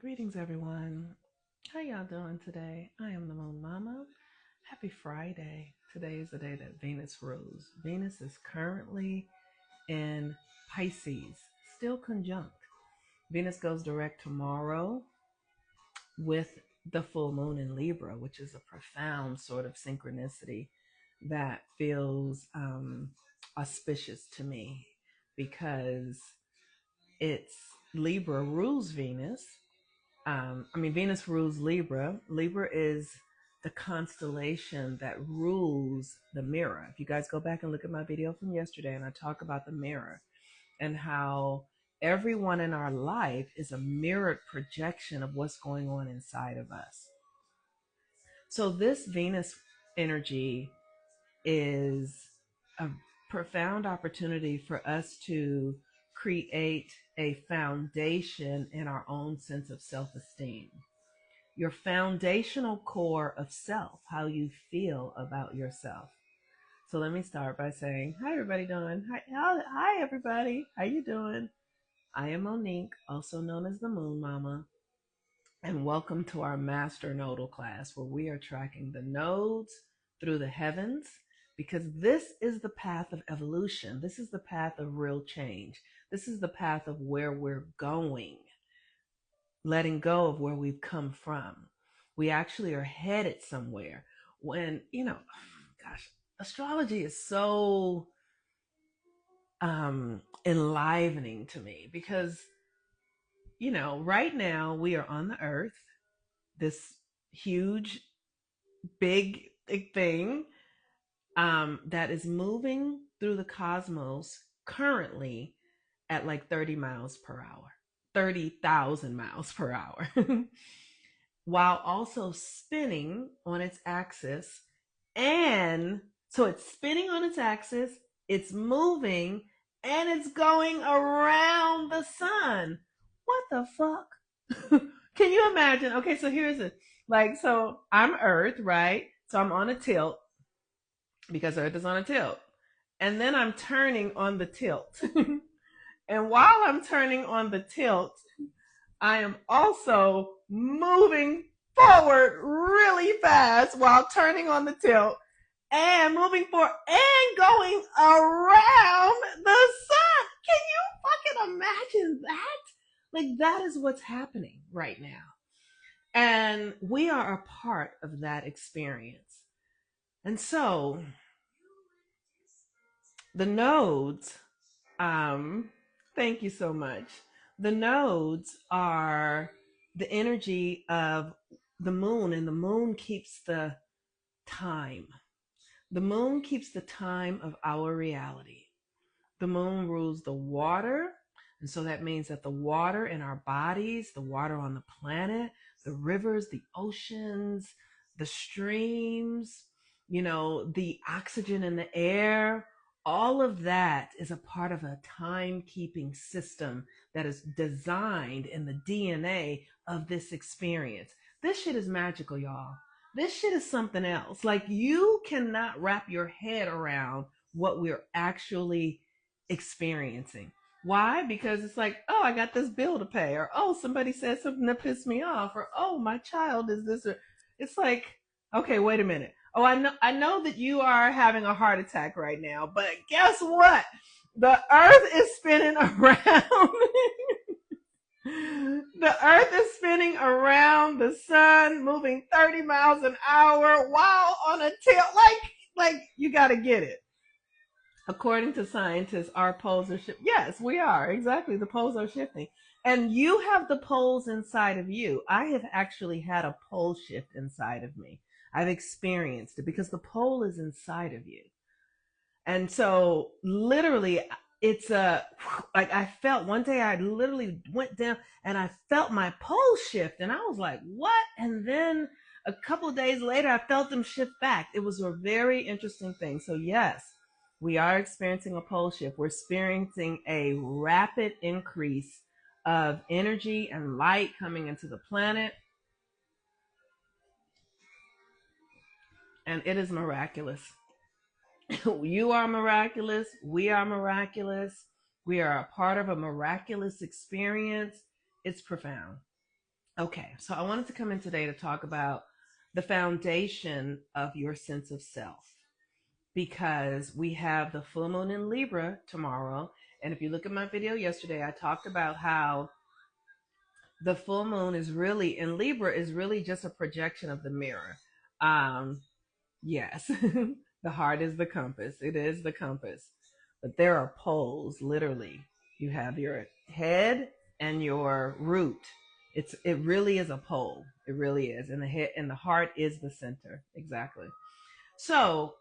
Greetings, everyone. How y'all doing today? I am the Moon Mama. Happy Friday. Today is the day that Venus rules. Venus is currently in Pisces, still conjunct. Venus goes direct tomorrow with the full moon in Libra, which is a profound sort of synchronicity that feels auspicious to me because it's Libra rules Venus. Venus rules Libra. Libra is the constellation that rules the mirror. If you guys go back and look at my video from yesterday, and I talk about the mirror and how everyone in our life is a mirrored projection of what's going on inside of us. So, this Venus energy is a profound opportunity for us to create a foundation in our own sense of self esteem, your foundational core of self, how you feel about yourself. So let me start by saying, hi everybody doing? Hi everybody. How you doing? I am Monique, also known as the Moon Mama, and welcome to our Master Nodal class where we are tracking the nodes through the heavens because this is the path of evolution. This is the path of real change. This is the path of where we're going, letting go of where we've come from. We actually are headed somewhere. When, gosh, astrology is so enlivening to me because, right now we are on the earth, this huge, big thing that is moving through the cosmos currently at like 30 miles per hour, 30,000 miles per hour. While also spinning on its axis. And so it's spinning on its axis, it's moving, and it's going around the sun. What the fuck? Can you imagine? Okay, so here's it. So I'm Earth, right? So I'm on a tilt because Earth is on a tilt. And then I'm turning on the tilt. And while I'm turning on the tilt, I am also moving forward really fast while turning on the tilt and moving forward and going around the sun. Can you fucking imagine that? Like, that is what's happening right now. And we are a part of that experience. And so the nodes, thank you so much. The nodes are the energy of the moon, and the moon keeps the time. The moon keeps the time of our reality. The moon rules the water. And so that means that the water in our bodies, the water on the planet, the rivers, the oceans, the streams, the oxygen in the air, all of that is a part of a timekeeping system that is designed in the DNA of this experience. This shit is magical, y'all. This shit is something else. Like, you cannot wrap your head around what we're actually experiencing. Why? Because it's like, oh, I got this bill to pay, or oh, somebody said something that pissed me off, or oh, my child is this, or it's like, okay, wait a minute. Oh, I know that you are having a heart attack right now, but guess what? The earth is spinning around. The earth is spinning around the sun, moving 30 miles an hour while on a tilt. Like you got to get it. According to scientists, our poles are shifting. Yes, we are. Exactly. The poles are shifting. And you have the poles inside of you. I have actually had a pole shift inside of me. I've experienced it because the pole is inside of you. And so literally it's like I felt one day I literally went down and I felt my pole shift and I was like, what? And then a couple of days later I felt them shift back. It was a very interesting thing. So yes, we are experiencing a pole shift. We're experiencing a rapid increase of energy and light coming into the planet. And it is miraculous. You are miraculous. We are miraculous. We are a part of a miraculous experience. It's profound. Okay, so I wanted to come in today to talk about the foundation of your sense of self because we have the full moon in Libra tomorrow. And if you look at my video yesterday, I talked about how the full moon is really in Libra is really just a projection of the mirror. Um, yes, the heart is the compass. It is the compass. But there are poles, literally. You have your head and your root. It really is a pole. It really is. And the head and the heart is the center. Exactly. So,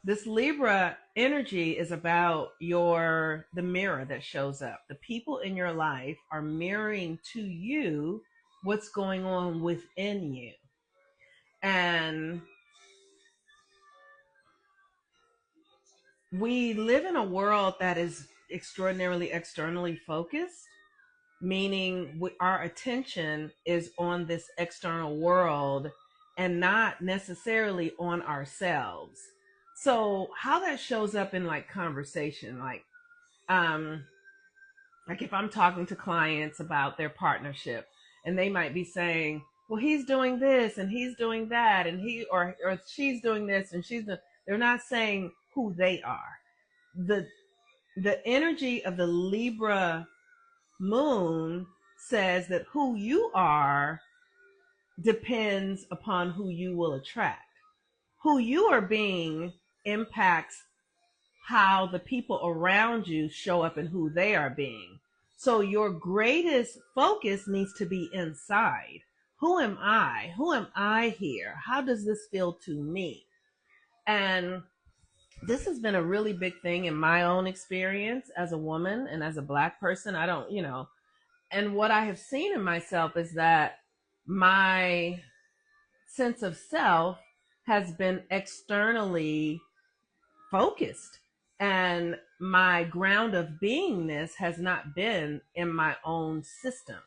this Libra energy is about the mirror that shows up. The people in your life are mirroring to you what's going on within you. And we live in a world that is extraordinarily externally focused, meaning our attention is on this external world and not necessarily on ourselves. So how that shows up in like conversation, um like if I'm talking to clients about their partnership and they might be saying, well, he's doing this and he's doing that and or she's doing this and they're not saying who they are. The energy of the Libra moon says that who you are depends upon who you will attract. Who you are being impacts how the people around you show up and who they are being. So your greatest focus needs to be inside. Who am I? Who am I here? How does this feel to me? And this has been a really big thing in my own experience as a woman and as a Black person. I don't, and what I have seen in myself is that my sense of self has been externally focused, and my ground of beingness has not been in my own system.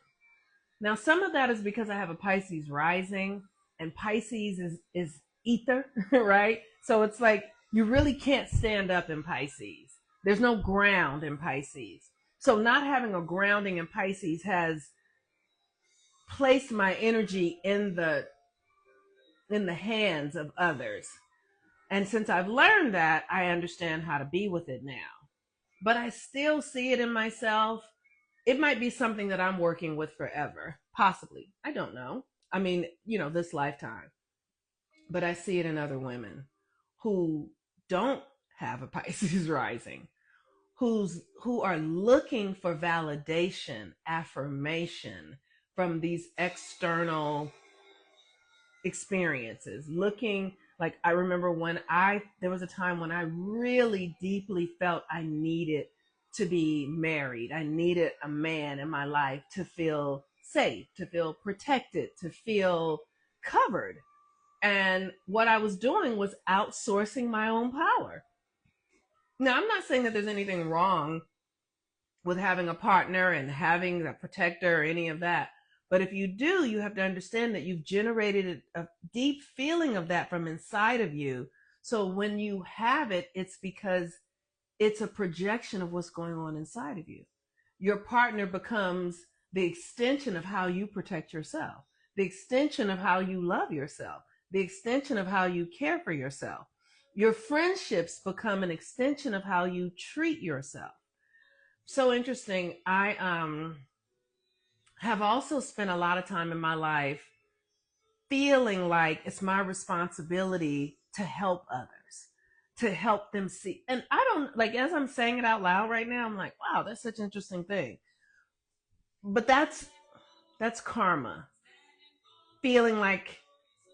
Now, some of that is because I have a Pisces rising, and Pisces is ether, right? So it's like you really can't stand up in Pisces. There's no ground in Pisces. So not having a grounding in Pisces has placed my energy in the hands of others. And since I've learned that, I understand how to be with it now. But I still see it in myself. It might be something that I'm working with forever, possibly. I don't know. I mean, this lifetime. But I see it in other women who don't have a Pisces rising, who are looking for validation, affirmation from these external experiences, looking like I remember there was a time when I really deeply felt I needed to be married. I needed a man in my life to feel safe, to feel protected, to feel covered. And what I was doing was outsourcing my own power. Now, I'm not saying that there's anything wrong with having a partner and having a protector or any of that. But if you do, you have to understand that you've generated a deep feeling of that from inside of you. So when you have it, it's because it's a projection of what's going on inside of you. Your partner becomes the extension of how you protect yourself, the extension of how you love yourself, the extension of how you care for yourself. Your friendships become an extension of how you treat yourself. So interesting. I have also spent a lot of time in my life feeling like it's my responsibility to help others, to help them see. And I don't like, as I'm saying it out loud right now, I'm like, wow, that's such an interesting thing. But that's karma. Feeling like,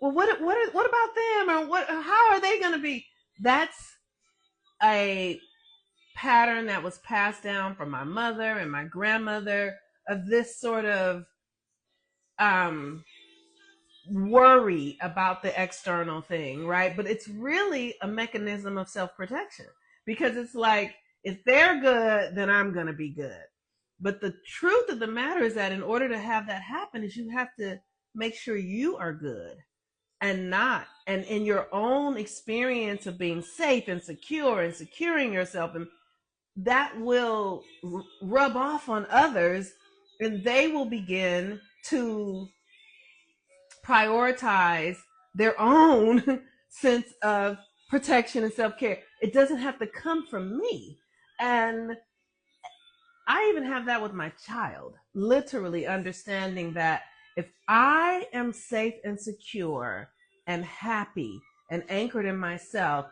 well, what about them, or how are they going to be? That's a pattern that was passed down from my mother and my grandmother, of this sort of um worry about the external thing, right? But it's really a mechanism of self-protection, because it's like, if they're good, then I'm going to be good. But the truth of the matter is that in order to have that happen, is you have to make sure you are good, and in your own experience of being safe and secure and securing yourself, and that will rub off on others, and they will begin to prioritize their own sense of protection and self-care. It doesn't have to come from me. And I even have that with my child, literally understanding that if I am safe and secure and happy and anchored in myself,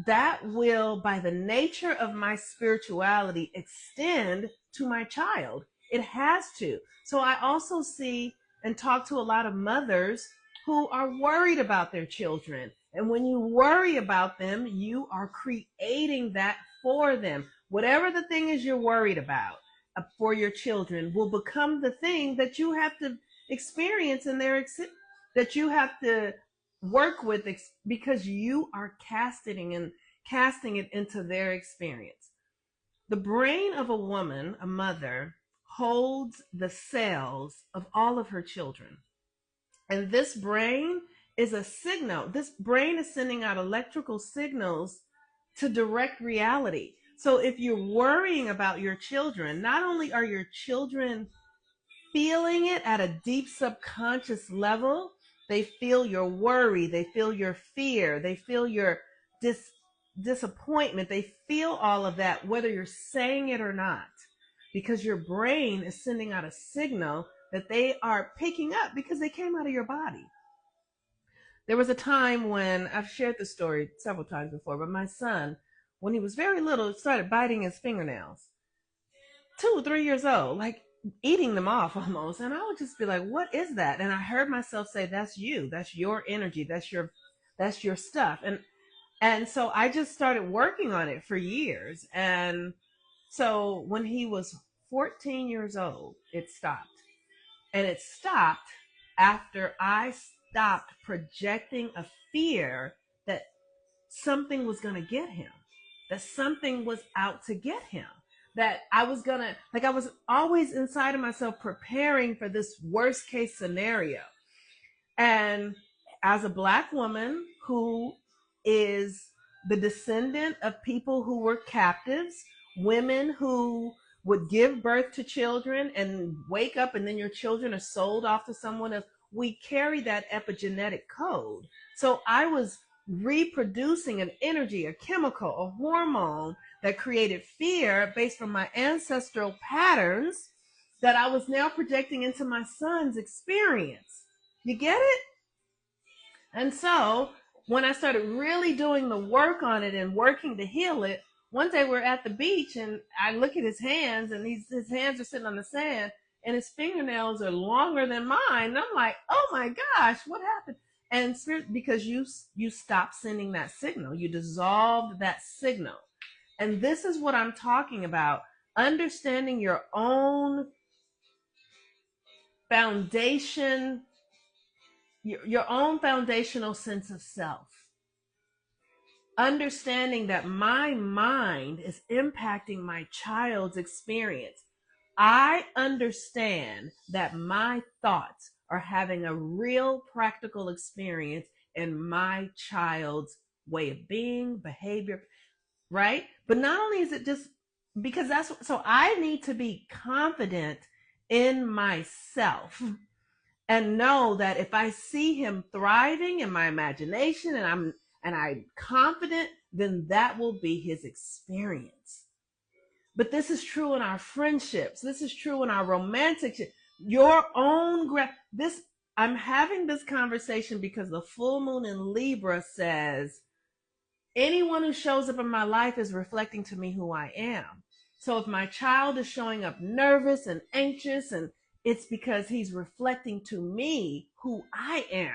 that will, by the nature of my spirituality, extend to my child. It has to. So I also see and talk to a lot of mothers who are worried about their children. And when you worry about them, you are creating that for them. Whatever the thing is you're worried about for your children will become the thing that you have to experience in their that you have to work with because you are casting it into their experience. The brain of a woman, a mother, holds the cells of all of her children. And this brain is a signal. This brain is sending out electrical signals to direct reality. So if you're worrying about your children, not only are your children feeling it at a deep subconscious level, they feel your worry, they feel your fear, they feel your disappointment, they feel all of that, whether you're saying it or not, because your brain is sending out a signal that they are picking up because they came out of your body. There was a time when, I've shared this story several times before, but my son, when he was very little, started biting his fingernails. 2, 3 years old, like eating them off almost. And I would just be like, what is that? And I heard myself say, that's you, that's your energy, that's your stuff. And so I just started working on it for years. And so when he was 14 years old, it stopped. And it stopped after I stopped projecting a fear that something was going to get him, that something was out to get him, that I was going to, like, I was always inside of myself preparing for this worst case scenario. And as a Black woman who is the descendant of people who were captives, women who would give birth to children and wake up and then your children are sold off to someone else, we carry that epigenetic code. So I was reproducing an energy, a chemical, a hormone that created fear based on my ancestral patterns that I was now projecting into my son's experience. You get it? And so when I started really doing the work on it and working to heal it, one day we're at the beach and I look at his hands and his hands are sitting on the sand and his fingernails are longer than mine. And I'm like, oh my gosh, what happened? And because you stopped sending that signal, you dissolved that signal. And this is what I'm talking about. Understanding your own foundation, your own foundational sense of self. Understanding that my mind is impacting my child's experience. I understand that my thoughts are having a real practical experience in my child's way of being, behavior, right? But not only is it just because so I need to be confident in myself and know that if I see him thriving in my imagination and I'm confident, then that will be his experience. But this is true in our friendships. This is true in our romantic, your own this. I'm having this conversation because the full moon in Libra says anyone who shows up in my life is reflecting to me who I am. So if my child is showing up nervous and anxious, and it's because he's reflecting to me who I am.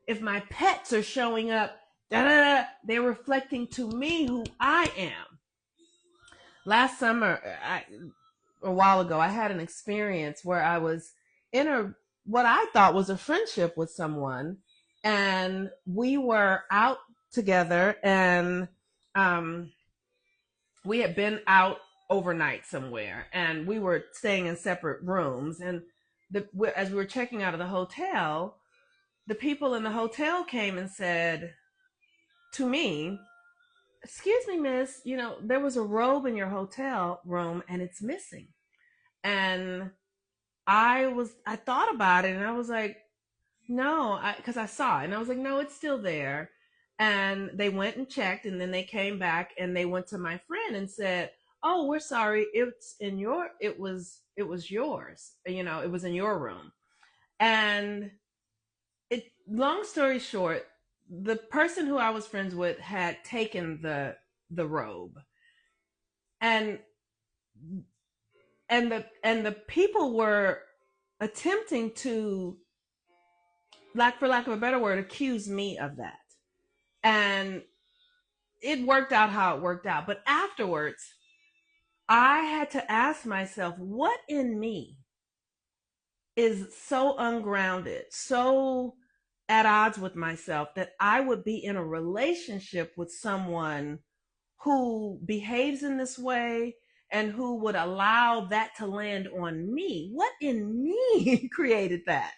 If my pets are showing up, they're reflecting to me who I am. Last summer, a while ago, I had an experience where I was in what I thought was a friendship with someone, and we were out together, and we had been out overnight somewhere, and we were staying in separate rooms. And as we were checking out of the hotel, the people in the hotel came and said to me, excuse me, miss, there was a robe in your hotel room and it's missing. And I thought about it and I was like, no, because I saw it and I was like, no, it's still there. And they went and checked and then they came back and they went to my friend and said, oh, we're sorry. It was yours. It was in your room. And long story short, the person who I was friends with had taken the robe. And the people were attempting to, like, for lack of a better word, accuse me of that. And it worked out how it worked out. But afterwards, I had to ask myself, what in me is so ungrounded, so at odds with myself that I would be in a relationship with someone who behaves in this way and who would allow that to land on me? What in me created that?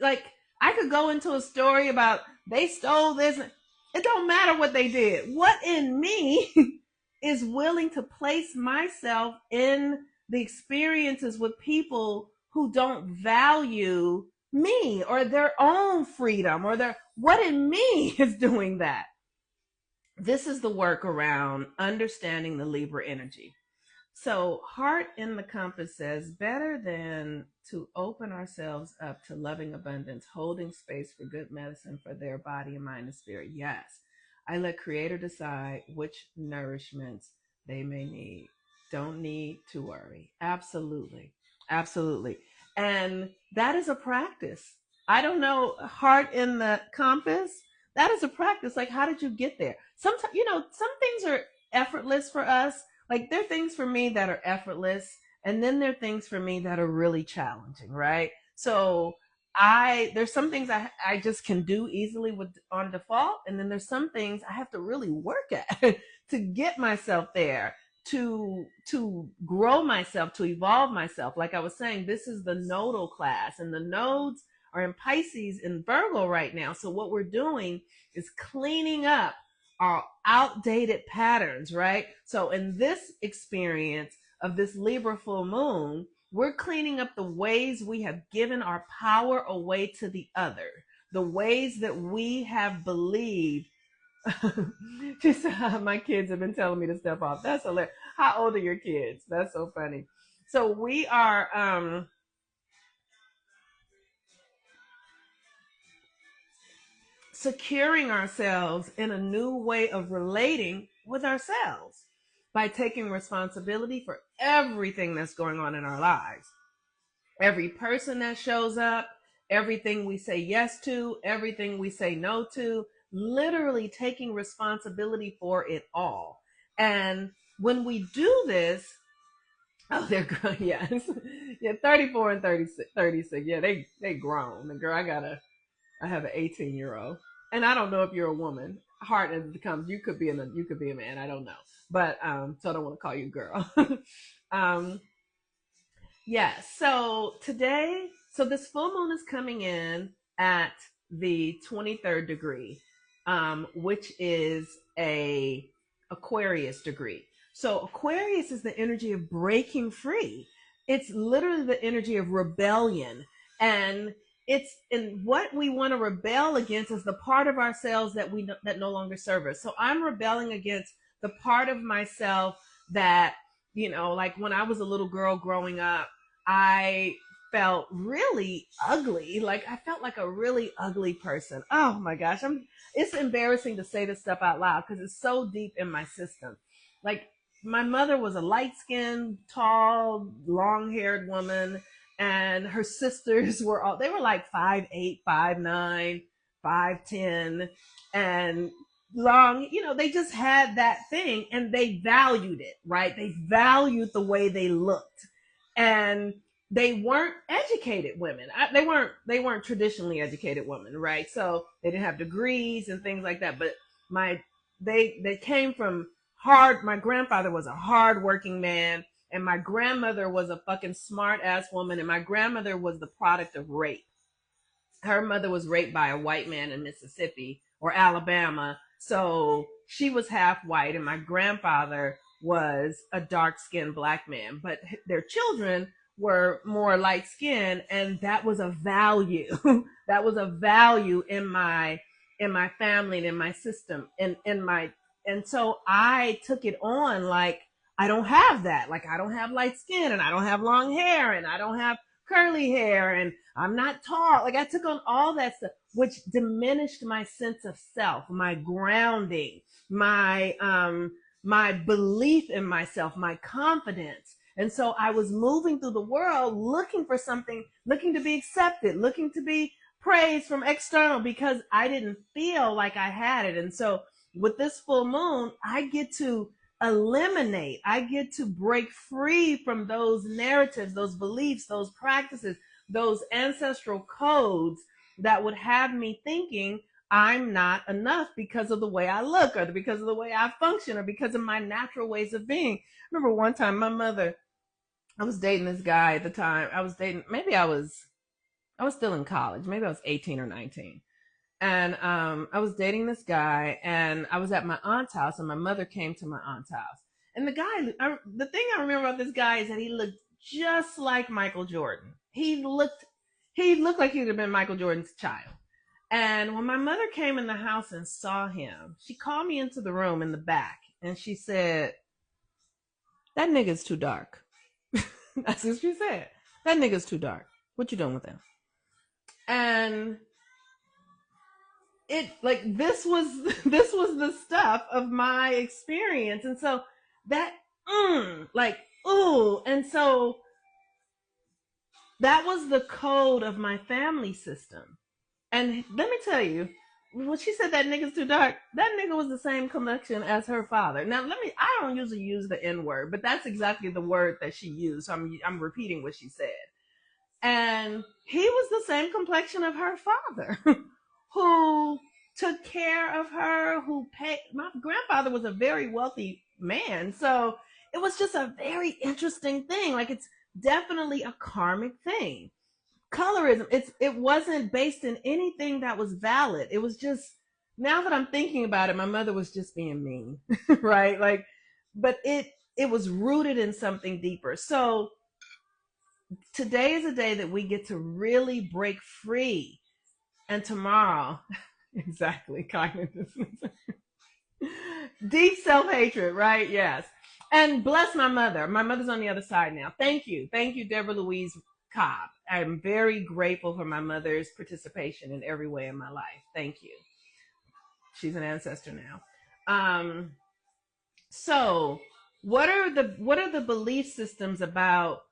Like, I could go into a story about they stole this. It don't matter what they did. What in me is willing to place myself in the experiences with people who don't value me or their own freedom or their, what in me is doing that? This is the work around understanding the Libra energy. So, heart in the compass says, better than to open ourselves up to loving abundance, holding space for good medicine for their body and mind and spirit. Yes, I let Creator decide which nourishments they may need. Don't need to worry. Absolutely. Absolutely. And that is a practice. I don't know, heart in the compass. That is a practice. Like, how did you get there? Sometimes, some things are effortless for us. Like, there are things for me that are effortless, and then there are things for me that are really challenging, right? So there's some things I just can do easily with on default, and then there's some things I have to really work at to get myself there, to grow myself, to evolve myself. Like I was saying, this is the nodal class, and the nodes are in Pisces and Virgo right now. So what we're doing is cleaning up our outdated patterns, right? So in this experience of this Libra full moon, we're cleaning up the ways we have given our power away to the other, the ways that we have believed. Just my kids have been telling me to step off. That's hilarious. How old are your kids? That's so funny. So we are securing ourselves in a new way of relating with ourselves by taking responsibility for everything that's going on in our lives. Every person that shows up, everything we say yes to, everything we say no to, literally taking responsibility for it all. And when we do this, oh, they're grown, yes. Yeah, 34 and 36, 36. Yeah, they grown. The girl, I have an 18-year-old, and I don't know if you're a woman. Heart as it comes, you could be a man. I don't know, but so I don't want to call you girl. um, yeah. So today, this full moon is coming in at the 23rd degree, which is a Aquarius degree. So Aquarius is the energy of breaking free. It's literally the energy of rebellion, and it's in what we want to rebel against is the part of ourselves that no longer serve us. So I'm rebelling against the part of myself that, like when I was a little girl growing up, I felt really ugly. Like I felt like a really ugly person. Oh my gosh, it's embarrassing to say this stuff out loud because it's so deep in my system. Like, my mother was a light-skinned, tall, long-haired woman, and her sisters they were like 5'8", 5'9", 5'10", and long, they just had that thing and they valued it, right? They valued the way they looked. And they weren't educated women. They weren't traditionally educated women, right? So they didn't have degrees and things like that. But they came from hard. My grandfather was a hard working man, and my grandmother was a fucking smart ass woman, and my grandmother was the product of rape. Her mother was raped by a white man in Mississippi or Alabama. So she was half white and my grandfather was a dark-skinned black man, but their children were more light-skinned, and that was a value. That was a value in my family and in my system, in my, and so I took it on like I don't have that. Like I don't have light skin and I don't have long hair and I don't have curly hair and I'm not tall. Like I took on all that stuff, which diminished my sense of self, my grounding, my belief in myself, my confidence. And so I was moving through the world looking for something, looking to be accepted, looking to be praised from external because I didn't feel like I had it. And so with this full moon, I get to eliminate, I get to break free from those narratives, those beliefs, those practices, those ancestral codes that would have me thinking I'm not enough because of the way I look or because of the way I function or because of my natural ways of being. I remember one time my mother, I was dating this guy at the time. I was dating, maybe I was still in college. Maybe I was 18 or 19. And I was dating this guy, and I was at my aunt's house, and my mother came to my aunt's house. And the guy, the thing I remember about this guy is that he looked just like Michael Jordan. He looked like he would have been Michael Jordan's child. And when my mother came in the house and saw him, she called me into the room in the back, and she said, "That nigga's too dark." That's what she said. "That nigga's too dark. What you doing with him?" And it like this was the stuff of my experience. And so that like ooh, and so that was the code of my family system. And let me tell you, when she said that nigga's too dark, that nigga was the same complexion as her father. Now I don't usually use the N word, but that's exactly the word that she used, so I'm repeating what she said. And he was the same complexion of her father, who took care of her, who paid. My grandfather was a very wealthy man. So it was just a very interesting thing. Like it's definitely a karmic thing. Colorism, it wasn't based in anything that was valid. It was just, now that I'm thinking about it, my mother was just being mean, right? Like, but it was rooted in something deeper. So today is a day that we get to really break free. And tomorrow, exactly, kindness. Deep self-hatred, right? Yes. And bless my mother. My mother's on the other side now. Thank you. Thank you, Deborah Louise Cobb. I'm very grateful for my mother's participation in every way in my life. Thank you. She's an ancestor now. So what are the belief systems about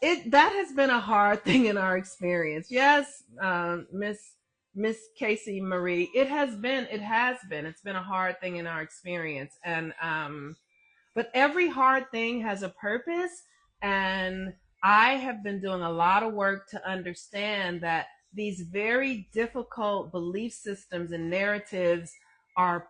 it that has been a hard thing in our experience? Yes, Miss Casey Marie, it's been a hard thing in our experience. And but every hard thing has a purpose, and I have been doing a lot of work to understand that these very difficult belief systems and narratives are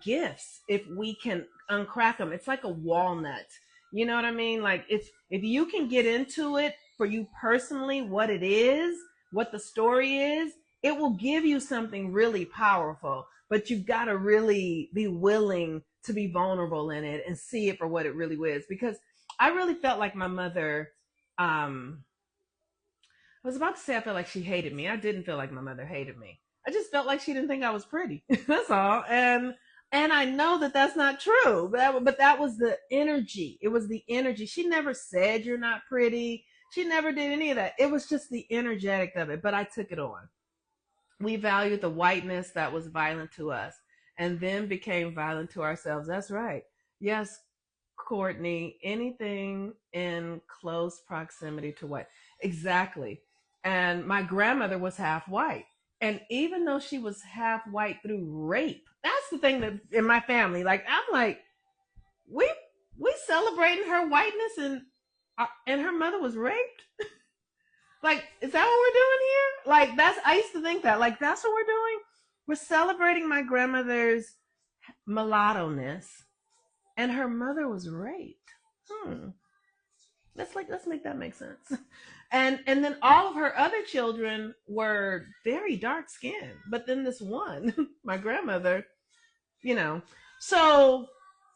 gifts if we can uncrack them. It's like a walnut. You know what I mean? Like if you can get into it for you personally, what it is, what the story is, it will give you something really powerful. But you've got to really be willing to be vulnerable in it and see it for what it really is. Because I really felt like my mother, I was about to say I felt like she hated me. I didn't feel like my mother hated me. I just felt like she didn't think I was pretty. That's all. And I know that that's not true, but that was the energy. It was the energy. She never said you're not pretty. She never did any of that. It was just the energetic of it, but I took it on. We valued the whiteness that was violent to us and then became violent to ourselves. That's right. Yes, Courtney, anything in close proximity to white. Exactly. And my grandmother was half white. And even though she was half white through rape, that's the thing that in my family, like I'm like, we celebrating her whiteness, and her mother was raped. Like, is that what we're doing here? Like, I used to think that, like, that's what we're doing. We're celebrating my grandmother's mulatto-ness, and her mother was raped. Let's make that make sense. And then all of her other children were very dark skinned, but then this one, my grandmother, you know. So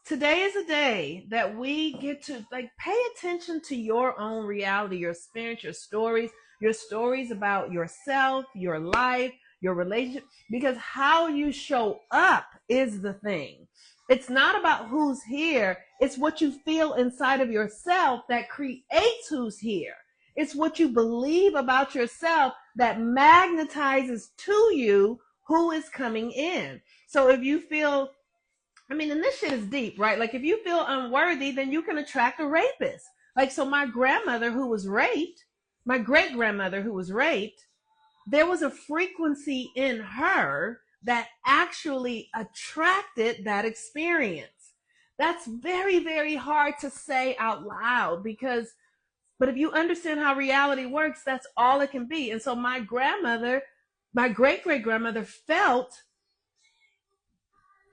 today is a day that we get to like pay attention to your own reality, your experience, your stories about yourself, your life, your relationship, because how you show up is the thing. It's not about who's here, it's what you feel inside of yourself that creates who's here. It's what you believe about yourself that magnetizes to you who is coming in. So if you feel, I mean, and this shit is deep, right? Like if you feel unworthy, then you can attract a rapist. Like, so my grandmother who was raped, my great grandmother who was raped, there was a frequency in her that actually attracted that experience. That's very, very hard to say out loud because, but if you understand how reality works, that's all it can be. And so my grandmother, my great great grandmother felt,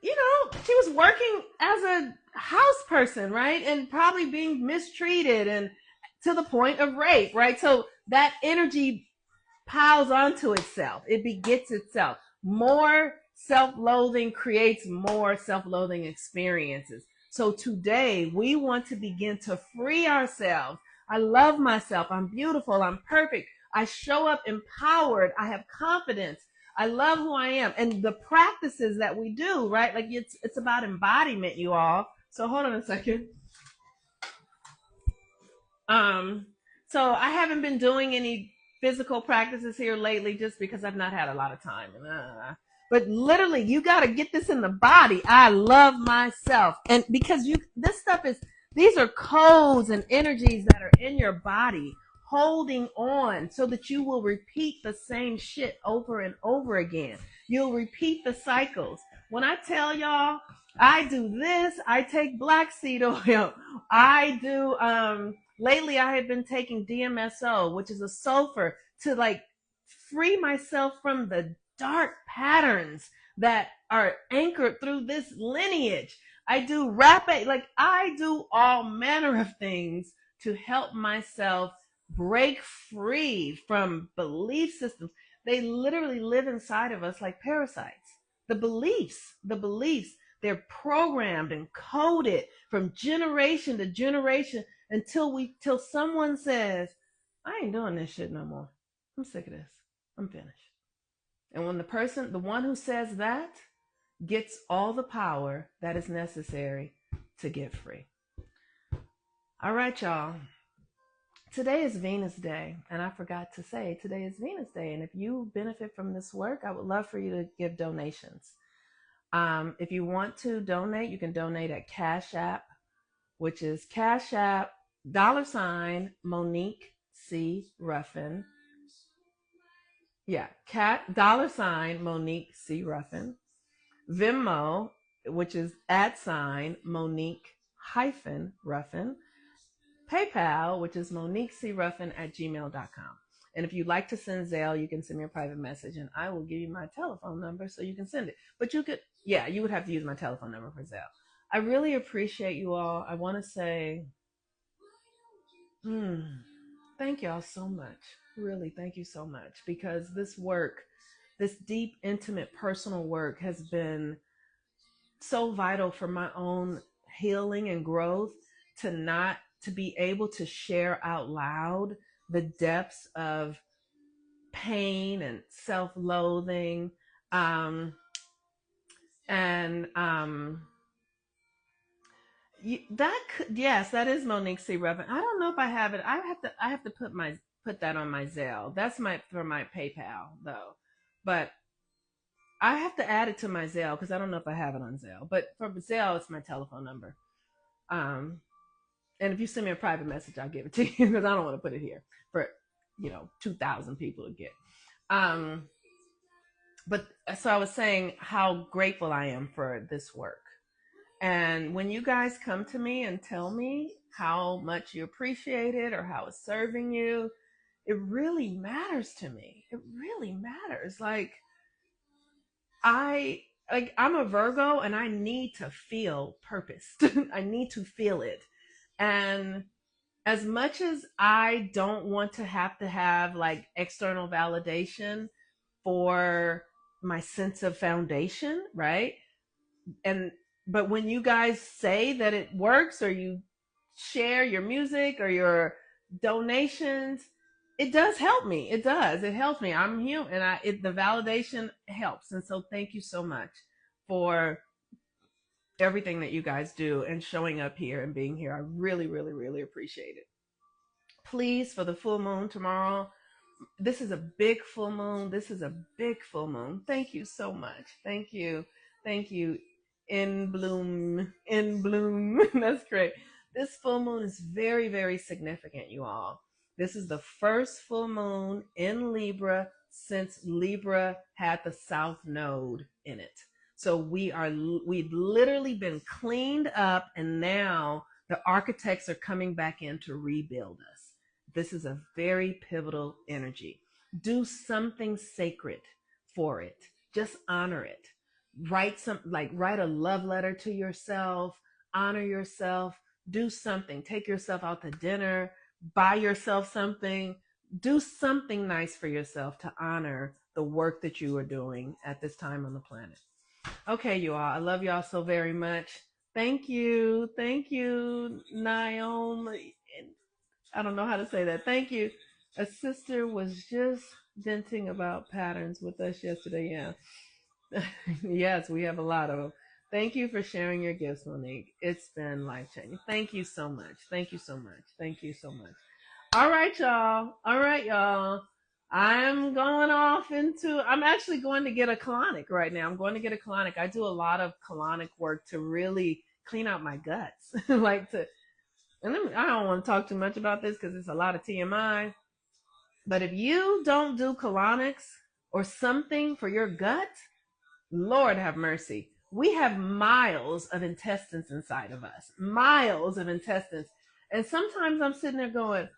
she was working as a house person, right? And probably being mistreated and to the point of rape, right? So that energy piles onto itself. It begets itself. More self-loathing creates more self-loathing experiences. So today we want to begin to free ourselves. I love myself. I'm beautiful. I'm perfect. I show up empowered. I have confidence. I love who I am. And the practices that we do, right? Like it's about embodiment, you all. So hold on a second. Um, so I haven't been doing any physical practices here lately just because I've not had a lot of time. But literally, you got to get this in the body. I love myself. And because this stuff these are codes and energies that are in your body holding on so that you will repeat the same shit over and over again. You'll repeat the cycles. When I tell y'all, I do this, I take black seed oil. I do, lately I have been taking DMSO, which is a sulfur, to like free myself from the dark patterns that are anchored through this lineage. I do rapid, like I do all manner of things to help myself break free from belief systems. They literally live inside of us like parasites. The beliefs, they're programmed and coded from generation to generation till someone says, I ain't doing this shit no more. I'm sick of this. I'm finished. And when the one who says that gets all the power that is necessary to get free. All right, y'all. Today is Venus Day, and I forgot to say today is Venus Day. And if you benefit from this work, I would love for you to give donations. If you want to donate, you can donate at Cash App, which is Cash App $ Monique C. Ruffin. Yeah, $ Monique C. Ruffin. Venmo, which is @ Monique Ruffin. PayPal, which is MoniqueCRuffin@gmail.com. And if you'd like to send Zelle, you can send me a private message and I will give you my telephone number so you can send it. But you would have to use my telephone number for Zelle. I really appreciate you all. I want to say, thank y'all so much. Really, thank you so much. Because this work, this deep, intimate, personal work has been so vital for my own healing and growth to be able to share out loud the depths of pain and self-loathing, and yes, that is Monique C. Ruffin. I don't know if I have it. I have to put that on my Zelle. That's for my PayPal though, but I have to add it to my Zelle because I don't know if I have it on Zelle. But for Zelle, it's my telephone number. And if you send me a private message, I'll give it to you because I don't want to put it here for 2,000 people to get. But so I was saying how grateful I am for this work. And when you guys come to me and tell me how much you appreciate it or how it's serving you, it really matters to me. It really matters. I'm a Virgo and I need to feel purpose. I need to feel it. And as much as I don't want to have like external validation for my sense of foundation, right? And but when you guys say that it works, or you share your music or your donations, it does help me. It does. It helps me. I'm human, and the validation helps. And so thank you so much for everything that you guys do and showing up here and being here. I really, really, really appreciate it. Please, for the full moon tomorrow, this is a big full moon. This is a big full moon. Thank you so much. Thank you. Thank you. In bloom. In bloom. That's great. This full moon is very, very significant, you all. This is the first full moon in Libra since Libra had the South Node in it. So we've literally been cleaned up, and now the architects are coming back in to rebuild us. This is a very pivotal energy. Do something sacred for it. Just honor it. Write a love letter to yourself, honor yourself, do something. Take yourself out to dinner, buy yourself something, do something nice for yourself to honor the work that you are doing at this time on the planet. Okay, you all. I love y'all so very much. Thank you. Thank you, Naomi. I don't know how to say that. Thank you. A sister was just venting about patterns with us yesterday. Yeah. Yes, we have a lot of them. Thank you for sharing your gifts, Monique. It's been life changing. Thank you so much. Thank you so much. Thank you so much. All right, y'all. All right, y'all. I'm actually going to get a colonic right now. I'm going to get a colonic. I do a lot of colonic work to really clean out my guts. like to and I don't want to talk too much about this because it's a lot of TMI. But if you don't do colonics or something for your gut, Lord have mercy. We have miles of intestines inside of us, miles of intestines. And sometimes I'm sitting there going,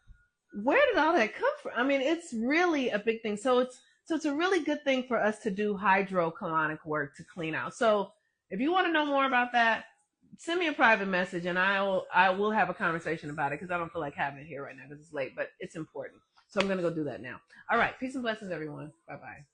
where did all that come from? I mean, it's really a big thing. So it's a really good thing for us to do hydrocolonic work to clean out. So if you want to know more about that, send me a private message, and I will have a conversation about it, because I don't feel like having it here right now because it's late, but it's important. So I'm gonna go do that now. All right, peace and blessings, everyone. Bye bye.